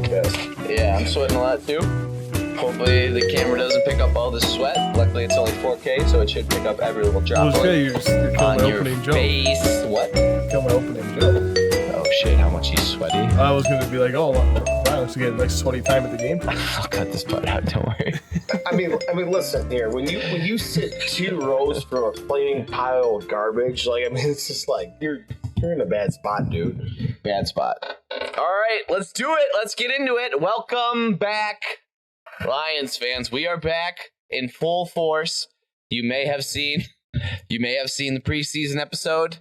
podcast. Yeah, I'm sweating a lot too. Hopefully the camera doesn't pick up all the sweat. Luckily it's only 4K, so it should pick up every little drop Well, you're killing on my your opening joke. face. What? Kill my opening joke. Oh shit, how much he's sweaty. I was going to be like, oh, wow, let's get a nice sweaty time at the game. I'll cut this part out, don't worry. I mean, listen here. When you sit 2 rows from a flaming pile of garbage, like, I mean, it's just like you're in a bad spot, dude. Bad spot. All right, let's do it. Let's get into it. Welcome back, Lions fans. We are back in full force. You may have seen the preseason episode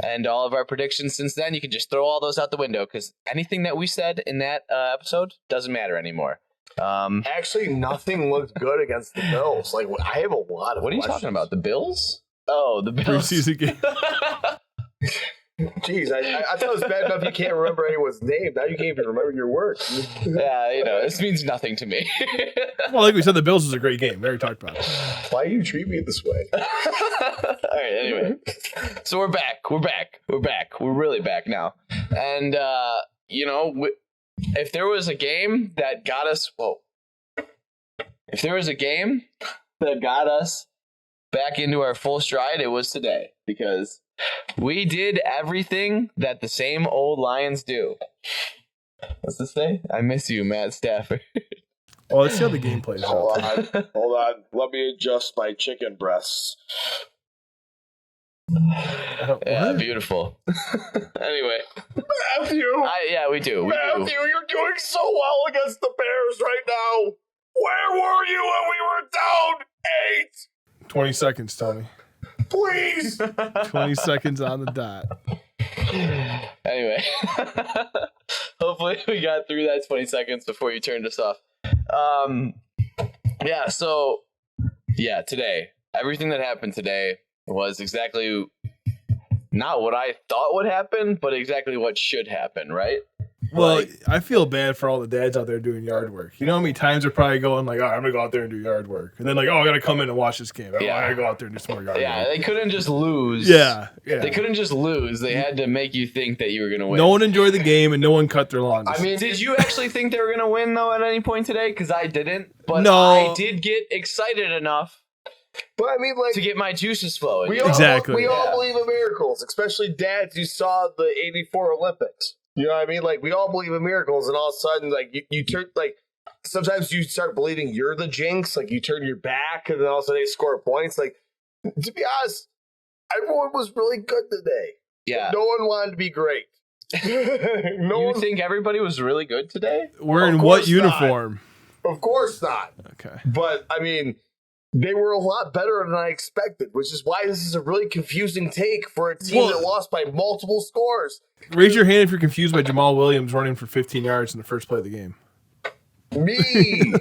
and all of our predictions since then. You can just throw all those out the window because anything that we said in that episode doesn't matter anymore. Actually, nothing looked good against the Bills. Like, I have a lot of. What are you talking about? The Bills? Oh, the Bills. Preseason game. Jeez, I thought it was bad enough you can't remember anyone's name. Now you can't even remember your work. Yeah, this means nothing to me. Well, like we said, the Bills was a great game. We already talked about it. Why do you treat me this way? All right, anyway. So we're back. We're really back now. And, if there was a game that got us... If there was a game that got us back into our full stride, it was today. Because we did everything that the same old Lions do. What's this say? I miss you, Matt Stafford. Well, let's see how the game plays Hold out. on. Let me adjust my chicken breasts. Yeah, beautiful. Anyway. Matthew! We do. Matthew, you're doing so well against the Bears right now. Where were you when we were down 8? 20 seconds, Tony. Please! 20 seconds on the dot. Anyway. Hopefully we got through that 20 seconds before you turned us off. Today. Everything that happened today was exactly not what I thought would happen, but exactly what should happen, right? Well, I feel bad for all the dads out there doing yard work. You know how many times they're probably going like, all right, I'm going to go out there and do yard work. And then like, oh, I got to come in and watch this game. I got to go out there and do some more yard work. Yeah, they couldn't just lose. Yeah. They couldn't just lose. They had to make you think that you were going to win. No one enjoyed the game and no one cut their lawns. I mean, did you actually think they were going to win, though, at any point today? Because I didn't. But No. I did get excited enough But I mean, like, to get my juices flowing. we Exactly. all believe in miracles, especially dads who saw the '84 Olympics. You know what I mean? Like, we all believe in miracles, and all of a sudden, like, you turn, like, sometimes you start believing you're the jinx. Like, you turn your back, and then all of a sudden they score points. Like, to be honest, everyone was really good today. Yeah. No one wanted to be great. You think everybody was really good today? We're in Of what course uniform? Of course not. Okay. But, I mean, they were a lot better than I expected, which is why this is a really confusing take for a team that lost by multiple scores. Raise your hand if you're confused by Jamal Williams running for 15 yards in the first play of the game. Me.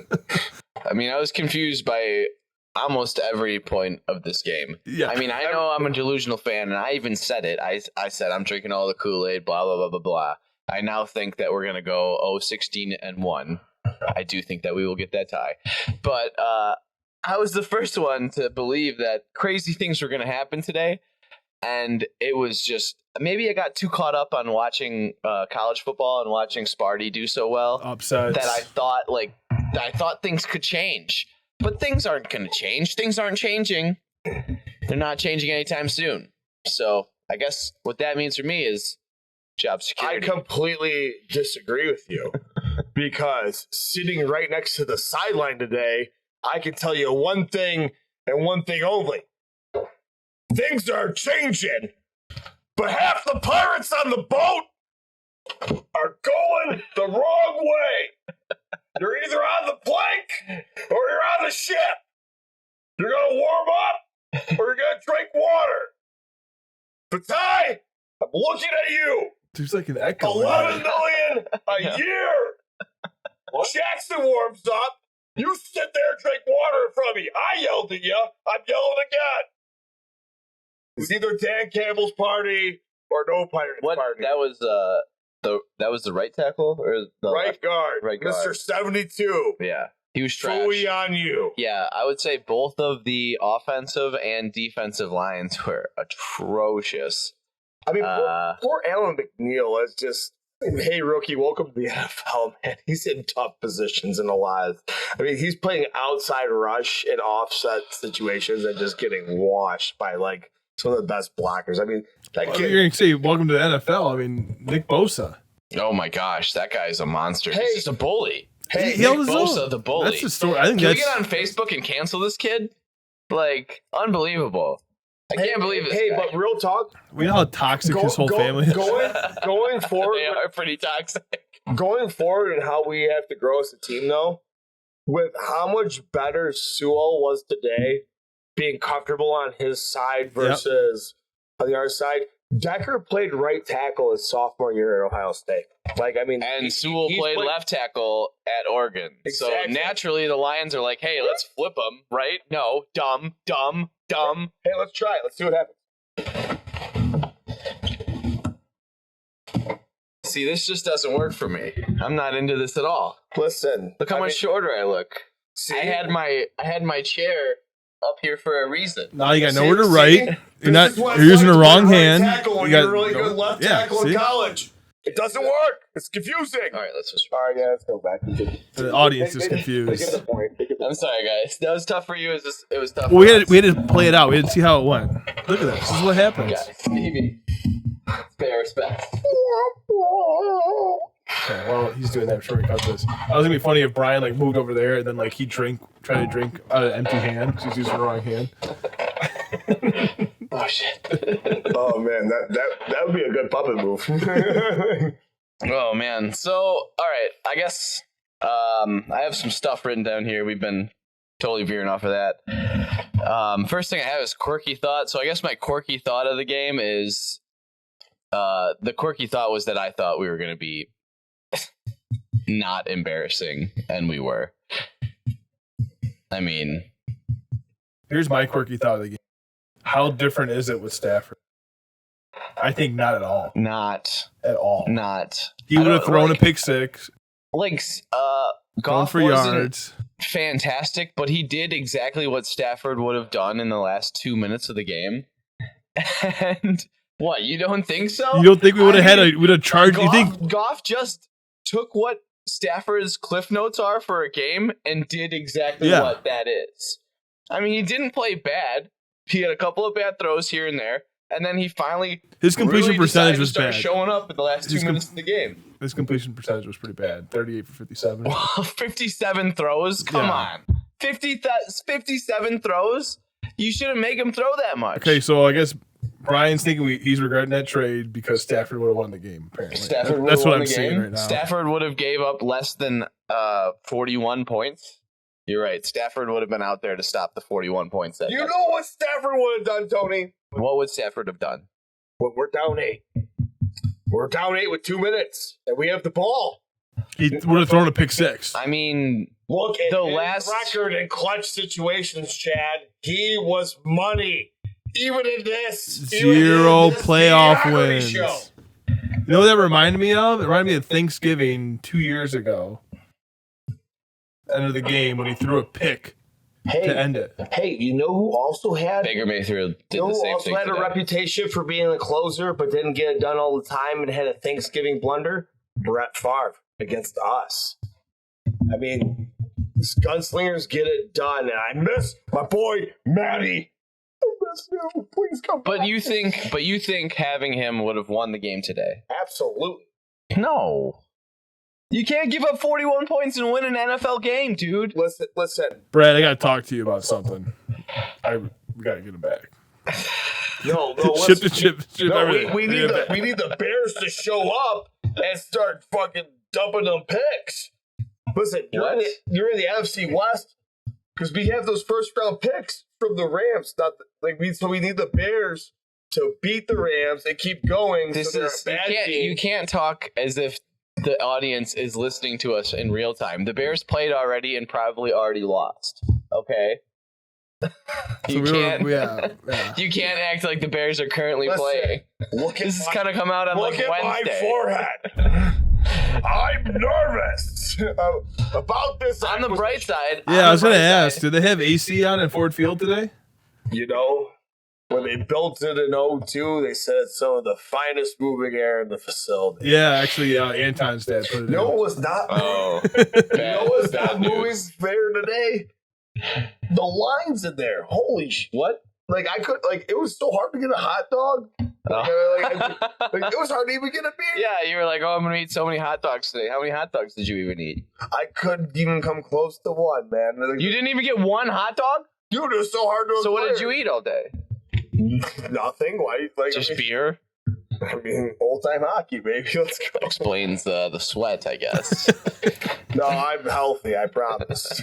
I mean, I was confused by almost every point of this game. Yeah. I mean, I know I'm a delusional fan, and I even said it. I said I'm drinking all the Kool-Aid, blah, blah, blah, blah, blah. I now think that we're going to go 16-1. I do think that we will get that tie. But I was the first one to believe that crazy things were going to happen today. And it was just, maybe I got too caught up on watching college football and watching Sparty do so well. Upsets. That I thought things could change. But things aren't going to change. Things aren't changing. They're not changing anytime soon. So I guess what that means for me is job security. I completely disagree with you because sitting right next to the sideline today, I can tell you one thing and one thing only. Things are changing, but half the pirates on the boat are going the wrong way. You're either on the plank or you're on the ship. You're going to warm up or you're going to drink water. But Ty, I'm looking at you. There's like an echo. 11 million a year. Jackson warms up. You sit there and drink water in front of me. I yelled at you. I'm yelling again. It's either Dan Campbell's party or no Pirates party. That was the right tackle or the right guard, right guard. Mr. 72. Yeah, he was trash. Fully on you. Yeah, I would say both of the offensive and defensive lines were atrocious. I mean, poor Alan McNeil is just Hey, rookie, welcome to the NFL, man. He's in tough positions in a lot. I mean, he's playing outside rush in offset situations and just getting washed by like some of the best blockers. I mean, that kid. You're going to say welcome to the NFL. I mean, Nick Bosa. Oh my gosh, that guy's a monster. Hey. He's just a bully. Hey, He held Nick his Bosa, own. the bully. That's the story. I think Can we that's. get on Facebook and cancel this kid? Like, unbelievable. I can't believe it. Hey, but real talk. We know how toxic his whole family is. Going forward, They are pretty toxic. going forward, and how we have to grow as a team, though, with how much better Sewell was today, being comfortable on his side versus on the other side. Decker played right tackle his sophomore year at Ohio State. Like, I mean, And Sewell played left tackle at Oregon. Exactly. So naturally, the Lions are like, hey, let's flip them, right? No, dumb. Hey, let's try it. Let's see what happens. See, this just doesn't work for me. I'm not into this at all. Listen, Look how much shorter I look. See, I had my chair up here for a reason. Now you got See- nowhere to see? write. You're This is what you're it's using like the to play wrong right hand. tackle when You got you're really good left tackle in see? college. It doesn't work. It's confusing. All right, let's just. All right, yeah, let's go back. The audience is They get confused. the point. They get the I'm sorry, guys. That was tough for you. It was tough. Well, for us. we had to play it out. We had to see how it went. Look at this. This is what happens. Guys, maybe. Pay respect. Okay, well, he's doing that. I'm sure we cut this. That was gonna be funny if Brian like moved over there and then like he tried to drink out of an empty hand because he's using the wrong hand. Oh shit. Oh man, that would be a good puppet move. Oh man. So, all right. I guess I have some stuff written down here. We've been totally veering off of that. First thing I have is quirky thought. So I guess my quirky thought of the game is the quirky thought was that I thought we were going to be not embarrassing, and we were. I mean, Here's my quirky thought of the game. How different is it with Stafford? I think not at all. not. He would have thrown a pick six, Like, going Goff for wasn't yards. fantastic, but he did exactly what Stafford would have done in the last 2 minutes of the game. And what, you don't think so? You don't think we would have I mean, would have charged? You think Goff just took what Stafford's cliff notes are for a game and did exactly what that is. I mean, he didn't play bad. He had a couple of bad throws here and there, and then he finally his completion really percentage decided to was start bad? showing up in the last 2 His minutes of the game. His completion percentage was pretty bad. 38 for 57. 57 throws? Come Yeah. on. 57 throws? You shouldn't make him throw that much. Okay, so I guess Brian's thinking he's regretting that trade because Stafford would have won the game. Apparently, Stafford that's what won I'm the seeing game. right now. Stafford would have gave up less than 41 points. You're right. Stafford would have been out there to stop the 41 points. That You guy. know what Stafford would have done, Tony? What would Stafford have done? Well, we're down 8. We're down 8 with 2 minutes, and we have the ball. He would have thrown a pick six. I mean, Look at The his last- record in clutch situations, Chad. He was money. Even in this. Zero playoff mediocrity wins. show. You know what that reminded me of? It reminded me of Thanksgiving 2 years ago. End of the game when he threw a pick to Hey, end it. hey, you know who also had Baker Mayfield did You know the who same also thing had a today. reputation for being a closer, but didn't get it done all the time and had a Thanksgiving blunder? Brett Favre against us. I mean, gunslingers get it done, and I miss my boy Matty. I miss you. Please come But back. you think having him would have won the game today? Absolutely. No. You can't give up 41 points and win an NFL game, dude. Listen. Brad, I got to talk to you about something. We got to get him back. No, Ship listen. to ship No, everything. we need the Bears to show up and start fucking dumping them picks. Listen, you're in the NFC West because we have those first round picks from the Rams. So we need the Bears to beat the Rams and keep going. This so they're is a bad you team. can't talk as if the audience is listening to us in real time. The Bears played already and probably already lost. Okay? You can't act like the Bears are currently playing. This is kind of come out on Look like at Wednesday. my forehead. I'm nervous about this. On the bright side, Yeah, I was going to ask, did they have AC on at Ford Field today? You know, when they built it in '02, they said it's some of the finest moving air in the facility. Yeah, actually, Anton's dad put it No, in. it was not. Oh, No, it's bad not news. moving fair today. The lines in there, holy what? Like I could, like it was so hard to get a hot dog. Like, it was hard to even get a beer. Yeah, you were like, oh, I'm going to eat so many hot dogs today. How many hot dogs did you even eat? I couldn't even come close to one, man. You didn't even get one hot dog? Dude, it was so hard to. So what did you eat all day? Nothing. Why? Like Just beer? I mean, old time hockey, baby. Let's go. Explains the sweat, I guess. No, I'm healthy. I promise.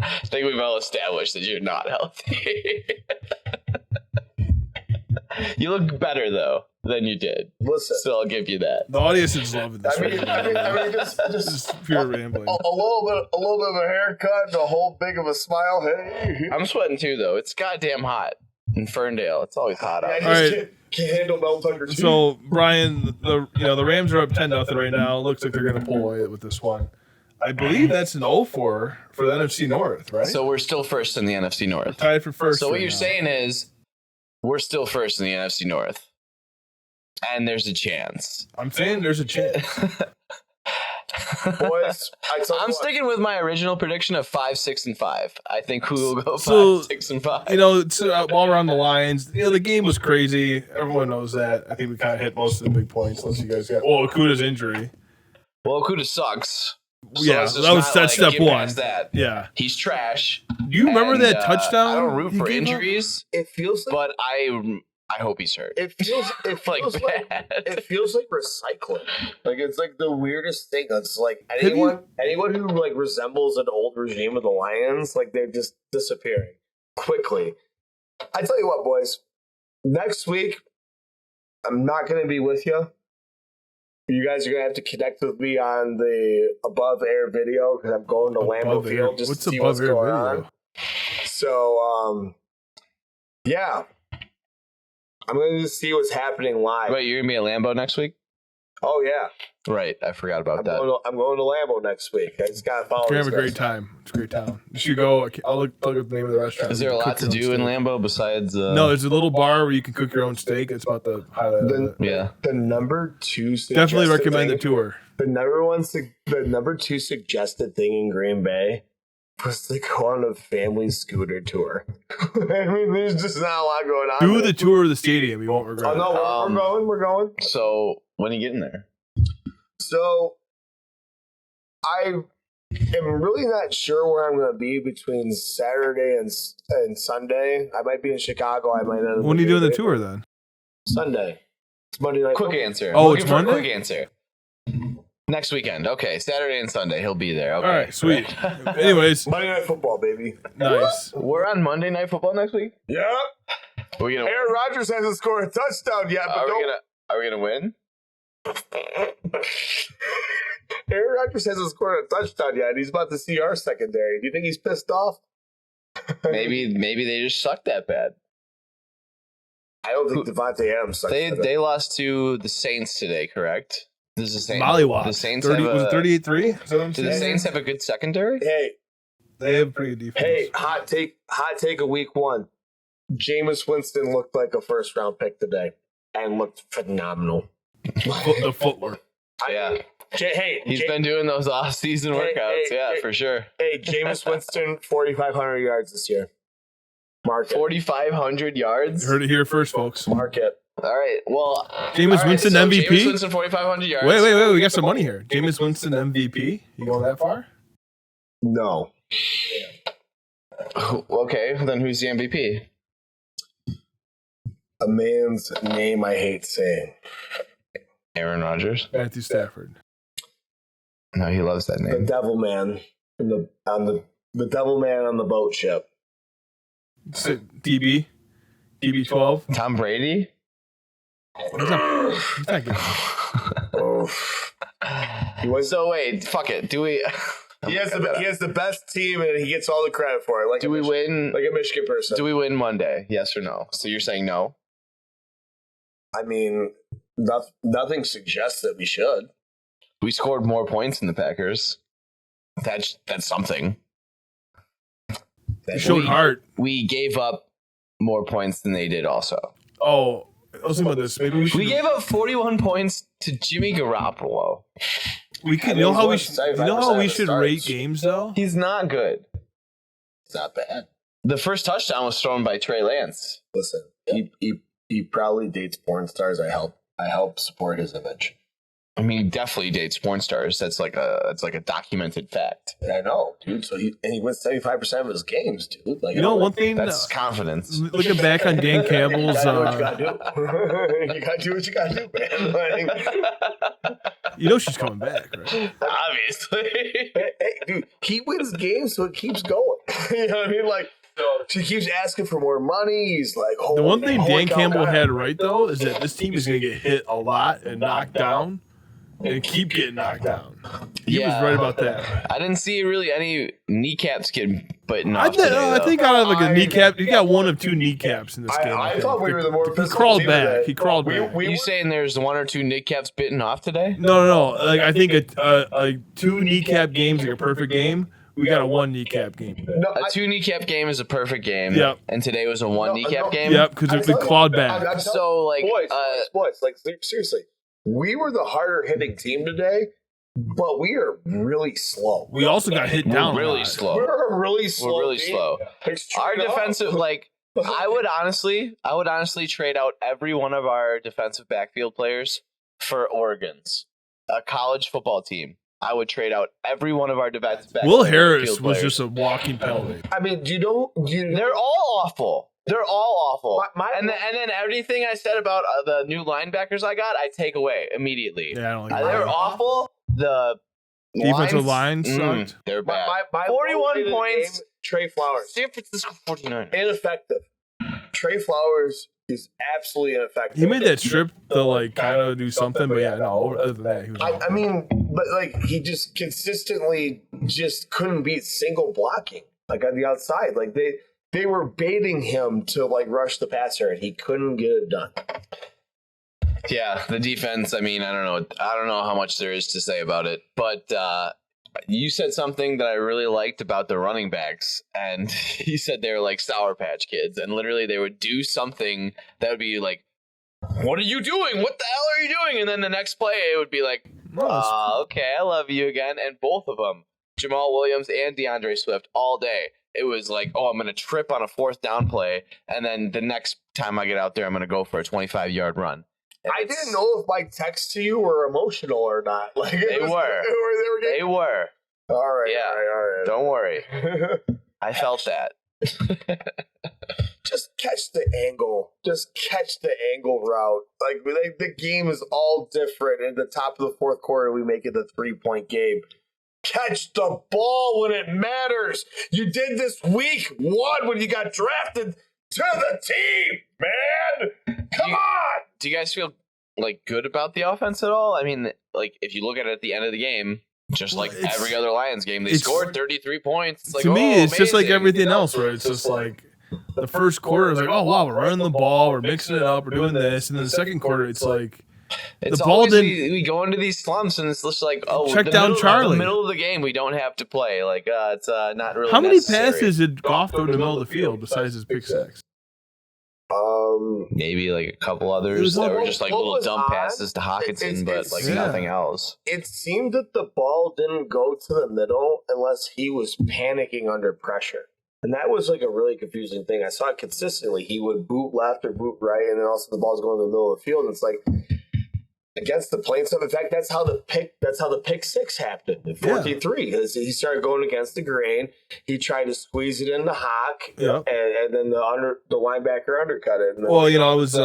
I think we've all established that you're not healthy. You look better, though, than you did. Listen. So I'll give you that. The audience is loving this. I mean, just Just pure rambling. a little bit of a haircut and a whole big of a smile. Hey, I'm sweating, too, though. It's goddamn hot in Ferndale. It's always hot out. I there. just All right. can't handle Mel Tucker's teeth. So Brian, the Rams are up 10-0 right now. Looks like they're going to pull away with this one. I believe that's an 0-4 for the NFC North, right? So we're still first in the NFC North. Tied for first. So what right you're now. saying is we're still first in the NFC North. And there's a chance. I'm saying there's a chance. Boys, I'm sticking with my original prediction of 5-6-5. I think we will go 5-6-5. While we're on the lines, the game was crazy. Everyone knows that. I think we kind of hit most of the big points. Unless you guys got Okuda's injury. Well, Okuda sucks. So Yeah, let's just that's not, step get one. past that. Yeah. He's trash. Do you remember And, that touchdown? I don't root he for gave up? injuries, It feels like but I hope he's hurt. it feels like bad. it feels like recycling. Like it's like the weirdest thing. It's like anyone who like resembles an old regime of the Lions, like they're just disappearing quickly. I tell you what, boys. Next week, I'm not going to be with you. You guys are going to have to connect with me on the above air video because I'm going to Lambeau Field just to see what's going on. So, yeah. I'm going to see what's happening live. Wait, you're going to be at Lambeau next week? Oh, yeah. Right, I forgot about that. I'm going to Lambeau next week. I just got to follow We're going this to have a guy. great time. It's a great town. You should go. I'll look up the name of the restaurant. Is there a You can lot cook to your own do in steak. Lambeau besides... No, there's a little bar where you can cook your own steak. It's about the highlight of it. Yeah. The number two Definitely suggested recommend the thing- tour. The number two suggested thing in Green Bay was to go on a family scooter tour. I mean, there's just not a lot going on. Do there. the tour of the stadium. You won't regret Oh it. no, we're going. So, when are you getting there? So, I am really not sure where I'm going to be between Saturday and Sunday. I might be in Chicago. I might end up When are you doing the being tour then? Sunday. It's Monday night. Quick football. answer. Oh, Looking it's for a Monday? quick answer. Next weekend. Okay, Saturday and Sunday. He'll be there. Okay. All right, sweet. Anyways, Monday night football, baby. nice. We're on Monday Night Football next week? Yep. We're gonna, Aaron Rodgers hasn't scored a touchdown yet, but are we gonna win? Aaron Rodgers hasn't scored a touchdown yet. He's about to see our secondary. Do you think he's pissed off? Maybe they just suck that bad. I don't think Devontae Adams sucks. They lost to the Saints today, correct? This is the Saints. Mollywop. The Saints 30, have was it a, 38-3? Is that what I'm do the saying? Saints have a good secondary? Hey, They have pretty good defense. hey, hot take of week one. Jameis Winston looked like a first round pick today and looked phenomenal. The footwork. Yeah. Hey, He's been doing those off-season Hey, workouts. hey, For sure. Hey, Jameis Winston, 4,500 yards this year. Mark it. 4,500 yards? You heard it here first, folks. Mark it. All right. Well, Jameis Winston so MVP? Jameis Winston, 4,500 yards. Wait. We got some money here. Jameis Winston MVP. You going that far? No. Okay, then who's the MVP? A man's name I hate saying. Aaron Rodgers. Matthew Stafford. No, he loves that The name. devil man the devil man on the boat ship. DB. DB12. Tom Brady. He's not good. So wait, fuck it. Do we? He has the best team and he gets all the credit for it. Like Do we win? Like a Michigan person. Do we win Monday? Yes or no? So you're saying no? I mean, nothing suggests that we should. We scored more points than the Packers. That's something. You showed heart. We gave up more points than they did also. Oh, I was thinking about this. Maybe we should. We gave up 41 points to Jimmy Garoppolo. We could. You know how we should. You know how we should rate games though. He's not good. It's not bad. The first touchdown was thrown by Trey Lance. Listen, he probably dates porn stars. I help support his image. I mean, he definitely dates porn stars. That's like a documented fact. I know, dude. So he wins 75% of his games, dude. Like, You know, one thing. That's confidence. Looking back on Dan Campbell's, you gotta do what you gotta do. You gotta do what you gotta do, man. Like, you know she's coming back, right? Obviously. hey, dude, he wins games, so it keeps going. You know what I mean? Like, she keeps asking for more money. He's like, The one thing Dan Campbell had right though is that this team is going to get hit a lot and knocked down, and keep getting knocked down. He was right about that. I didn't see really any kneecaps get bitten I off today, I think out of like a kneecap, he got one of two kneecaps in this game. I thought we were the more He physical crawled team back. today. He crawled back. You saying there's one or two kneecaps bitten off today? No. Like I think a two kneecap game's like a perfect game. We got a one kneecap game. No, A two kneecap game is a perfect game. Yep. And today was a one kneecap game. Yep, because they clawed back. I'm like, boys, like seriously, we were the harder hitting team today, but we are really slow. We also got hit down. We're a really lot. slow. We're a really slow. We're really team. slow. Our defensive, like, I would honestly trade out every one of our defensive backfield players for Oregon's, a college football team. I would trade out every one of our defensive backfield Will Harris was players. just a walking penalty. I mean, do you know? They're all awful. They're all awful. And and then everything I said about the new linebackers I got, I take away immediately. Yeah, I don't like They're awful. The defensive line lines, sucked. They're bad. my 41 points. Trey Flowers San Francisco 49. ineffective. Trey Flowers is absolutely ineffective. He made that strip to like kind of do something, but yeah, no. Other than that, he was. I mean, but like he just consistently just couldn't beat single blocking like on the outside. Like they were baiting him to like rush the passer, and he couldn't get it done. Yeah, the defense. I mean, I don't know how much there is to say about it, but you said something that I really liked about the running backs, and he said they were like Sour Patch Kids, and literally they would do something that would be like, "What are you doing? What the hell are you doing?" And then the next play it would be like, "Okay, I love you again." And both of them, Jamal Williams and DeAndre Swift, all day. It was like, oh, I'm going to trip on a fourth down play, and then the next time I get out there, I'm going to go for a 25-yard run. And I didn't know if my texts to you were emotional or not. Like They were. They were. All right. Yeah. All right. Don't worry. I felt that. Just catch the angle. Just catch the angle route. Like the game is all different. In the top of the fourth quarter, we make it a 3-point game. Catch the ball when it matters. You did this week one when you got drafted to the team, man. Come on. Do you guys feel like good about the offense at all? I mean, like if you look at it at the end of the game, just like every other Lions game, they scored 33 points. It's like, to me, it's just like amazing. everything else, where it's just like the first quarter is like, oh wow, we're running the ball, we're mixing it up, we're doing this, and then the second quarter, it's like It's the ball always didn't. we go into these slumps and it's just like, oh, Check down Charlie. The middle of the game, we don't have to play. Like it's not really. How many necessary. passes did Goff throw in the middle of the field besides his pick sacks? Maybe like a couple others that were just like what little was dump odd, passes to Hawkinson, but like yeah. nothing else. It seemed that the ball didn't go to the middle unless he was panicking under pressure. And that was like a really confusing thing. I saw it consistently. He would boot left or boot right, and then also the ball's going in the middle of the field. And it's like against the plain stuff. In fact, that's how the pick six happened in 14-3. Because he started going against the grain. He tried to squeeze it into Hawk, and then the linebacker undercut it. Well, I was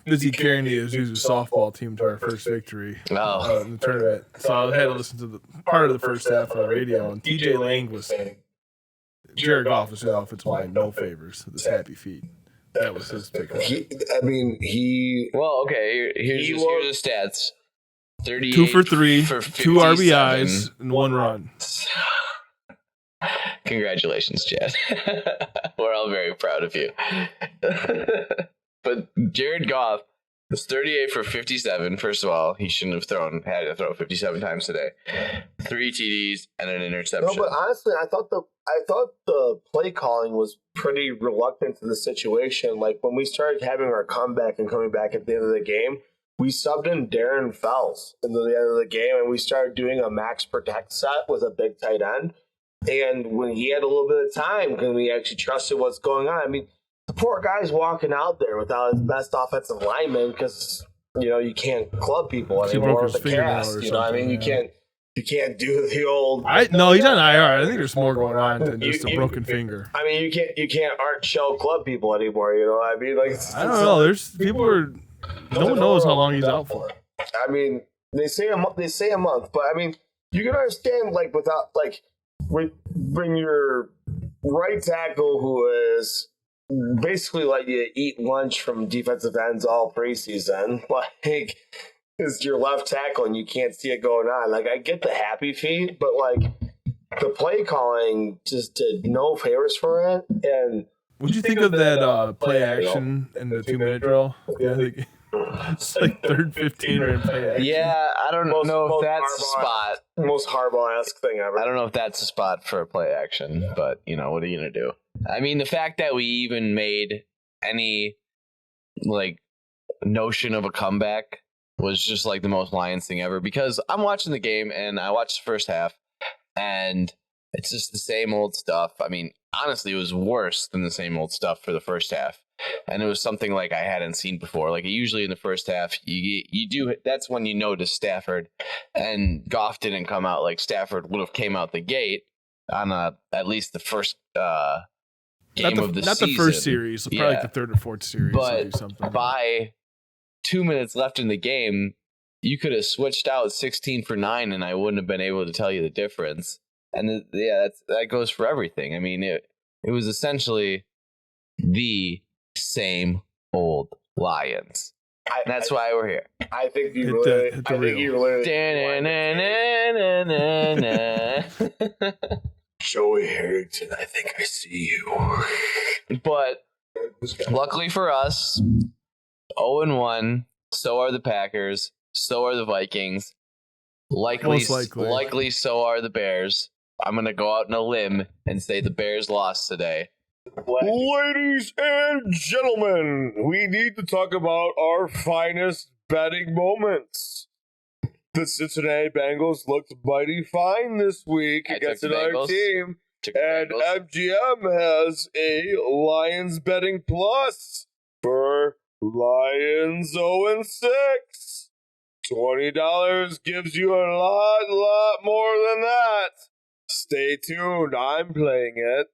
busy carrying the Azusa softball team to our first victory in the tournament. So I had to listen to the part of the first half on the radio, and TJ Lang was saying Jared Goff is the offensive line, no favors, this happy feet. That was his pick. Well, okay. Here's the stats: 38 2 for 3, for 2 57. RBIs, and 1 run. Congratulations, Chad. We're all very proud of you. But Jared Goff, was 38 for 57. First of all, he shouldn't have had to throw 57 times today. 3 TDs and an interception. No, but honestly, I thought the play calling was pretty reluctant to the situation. Like when we started having our comeback and coming back at the end of the game, we subbed in Darren Fells into the end of the game, and we started doing a max protect set with a big tight end. And when he had a little bit of time, because we actually trusted what's going on. I mean, the poor guy's walking out there without his best offensive lineman because you can't club people anymore with the cast. You know, I mean, you can't do the old. No, he's on IR. I think there's more going on than just a broken finger. I mean, you can't art shell club people anymore. You know, what I mean, like I don't know. There's people are. No one knows how long he's out for. I mean, they say a month, but I mean, you can understand without when your right tackle who is basically like you eat lunch from defensive ends all preseason, is your left tackle and you can't see it going on. Like I get the happy feet, but the play calling just did no favors for it. And what'd you think of that play action in the 2-minute drill? Yeah, it's like 3rd 15 or in play action. Yeah, I don't know if that's a spot. Most Harbaugh-esque thing ever. I don't know if that's a spot for a play action, but what are you gonna do? I mean, the fact that we even made any notion of a comeback was just the most Lions thing ever. Because I'm watching the game and I watched the first half, and it's just the same old stuff. I mean, honestly, it was worse than the same old stuff for the first half. And it was something I hadn't seen before. Usually in the first half, you do. That's when you notice Stafford and Goff didn't come out like Stafford would have came out the gate on at least the first game of the season. Not the first series, probably the 3rd or 4th series. But or something. By 2 minutes left in the game, you could have switched out 16 for 9, and I wouldn't have been able to tell you the difference. And that goes for everything. I mean, it was essentially the same old Lions. That's why we're here. I think you Joey Harrington, I think I see you. But luckily for us, 0-1. So are the Packers. So are the Vikings. Likely, so are the Bears. I'm going to go out on a limb and say the Bears lost today. Ladies and gentlemen, we need to talk about our finest betting moments. The Cincinnati Bengals looked mighty fine this week against another team. And MGM has a Lions betting plus for Lions 0-6. $20 gives you a lot more than that. Stay tuned. I'm playing it.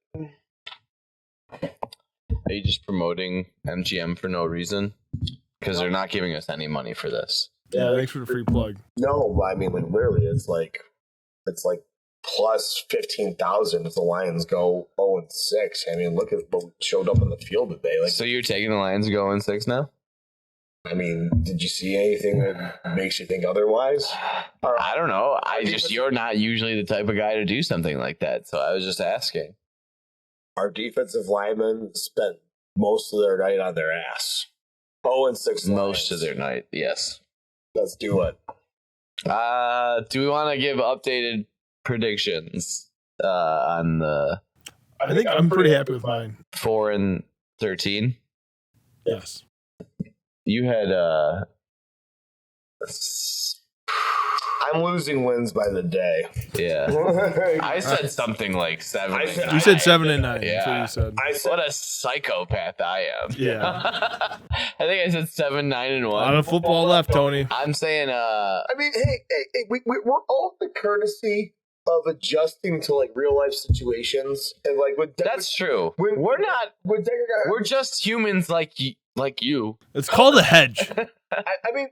Are you just promoting MGM for no reason? Because they're not giving us any money for this. Yeah, thanks for the free plug. No, I mean, literally, it's like plus 15,000 if the Lions go 0-6. I mean, look at what showed up on the field today. So you're taking the Lions to go 0-6 now? I mean, did you see anything that makes you think otherwise? I don't know. You're not usually the type of guy to do something like that, so I was just asking. Our defensive linemen spent most of their night on their ass. 0-6 Most of their night, yes. Let's do it. Do we want to give updated predictions on the... I think I'm pretty happy with mine. 4-13? Yes. You had... I'm losing wins by the day. Yeah. I said something like 7. You said 7 and 9. Yeah. That's what you said. What a psychopath I am. Yeah. I think I said 7, 9, and 1. A lot of football left, Tony. I'm saying I mean, hey, we're all the courtesy of adjusting to real life situations, and that's true. We're just humans like you. It's called a hedge. I mean,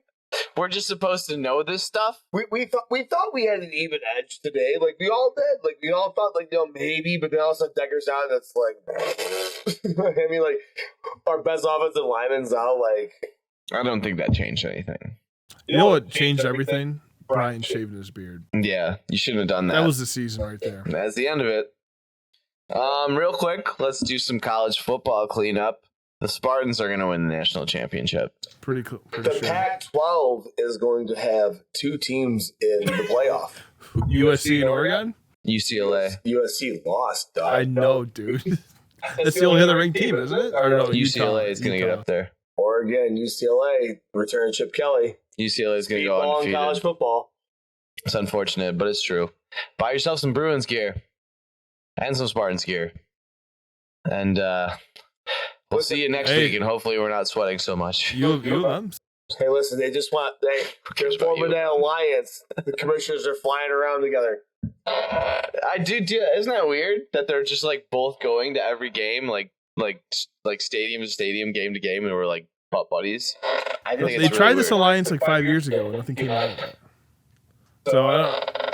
we're just supposed to know this stuff. We thought we had an even edge today. We all did. We all thought maybe, but then all of a sudden Decker's out. That's I mean, our best offensive lineman's out. I don't think that changed anything. You know what changed everything? Brian shaving his beard. Yeah, you shouldn't have done that. That was the season right there. That's the end of it. Real quick, let's do some college football cleanup. The Spartans are going to win the national championship. Pretty cool. The Pac-12 is going to have 2 teams in the playoff. USC and Oregon? UCLA. USC lost, dog. I know, dude. That's the only other ranked team, isn't it? Or no, UCLA is going to get up there. Oregon, UCLA, return Chip Kelly. UCLA is going to go undefeated. College football. It's unfortunate, but it's true. Buy yourself some Bruins gear and some Spartans gear. And we'll see you next week, and hopefully we're not sweating so much. You them. Hey, listen, they just want they're forming that alliance. The commissioners are flying around together. I do. Isn't that weird that they're just like both going to every game, like stadium to stadium, game to game, and we're like buddies? I think they tried this alliance like 5 years ago, and nothing came out of that. So I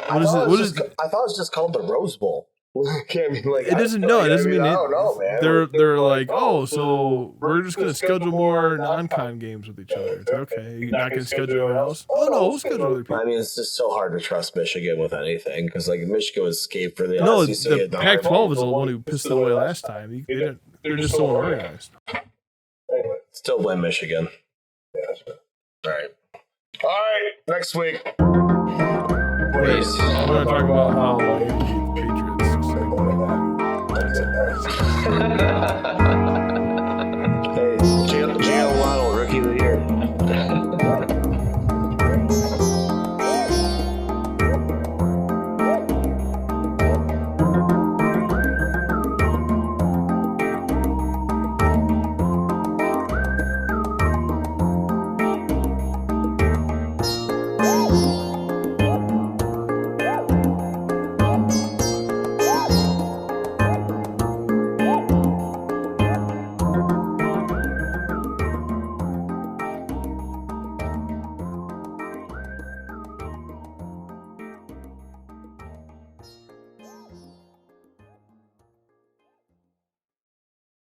thought it was just called the Rose Bowl. It doesn't know. It doesn't mean I don't know, man. They're like, oh, so we're just gonna schedule more non-con games with each other. It's okay. You're not gonna schedule anyone else. Oh no, we'll schedule other people. I mean, it's just so hard to trust Michigan with anything because like Michigan was escaped for the no. SEC The Pac-12 was the one who pissed it away last time. They're just so unorganized. Anyway, still blame Michigan. Yeah. All right. Next week. Please. I'm gonna talk about how you beat the Patriots. That's it.